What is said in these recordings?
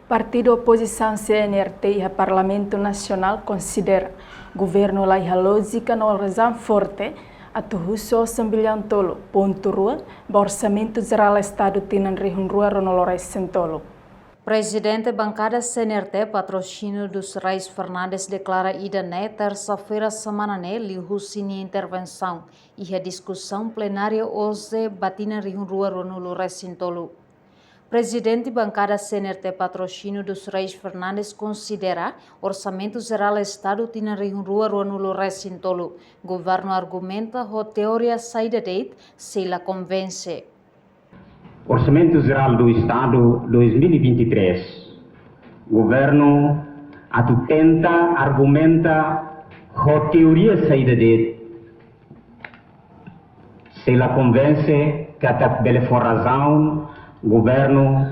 Partido Oposição CNRT e o Parlamento Nacional considera governo lá a lógica no razão forte a tuhuso sembilhão tolo ponto rua orçamento geral estado tinan rihun rua ronolores sentolo. Presidente bancada CNRT patrocínio dos Reis Fernandes declara ida terça-feira semana liu-husini intervenção e a discussão plenária hoje batina rihun rua ronolores sentolo. Presidente bancada CNRT patrocínio dos Reis Fernandes considera orçamento geral estado tina rihun rua ronulo recintolo. Governo argumenta a teoria saída date se la convence. Orçamento geral do Estado 2023. Governo tenta argumenta a teoria saída date se la convence que até bela for razão governo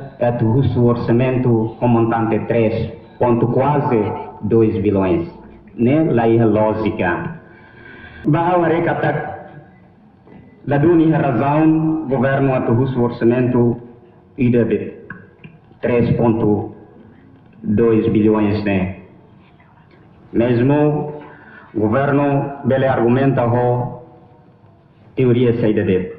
o orçamento com montante 3,2 bilhões. Né? Lá é a lógica. Bahwa recatak la dunia razão governo o orçamento ida de 3,2 bilhões. Né? Mesmo governo bele argumenta a teoria saída dele.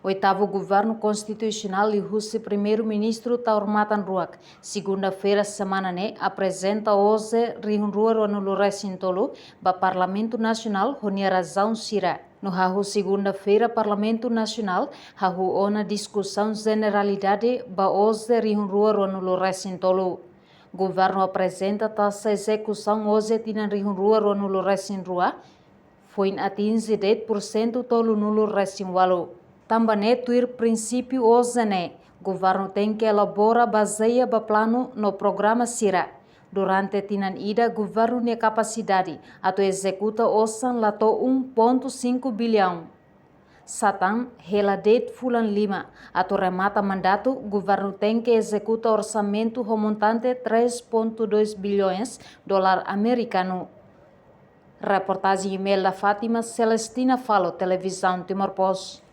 Oitavo Governo Constitucional e o primeiro-ministro Taur Matan Ruak, segunda-feira semana apresenta hoje rihun rua no recintolo ba Parlamento Nacional honia razão sira. No hahu segunda-feira Parlamento Nacional hahu ona discussão generalidade ba hoje rihun rua no recintolo. Governo apresenta taxa execução hoje tina rihun rua no recinrua foi atinge 10% tolo nulo recinwalo. Também tuir princípio hoje governo tem que elaborar baseia ba plano no programa Sira. Durante tinan ida governo ne capacidade atau executa osan lato 1,5 bilhão. Satan hela det fulan 5 atau remata mandato governo tem que executa orçamento montante 3,2 bilhões dólar americano. Reportagem e-mail da Fátima Celestina Falo, Televisão Timor Post.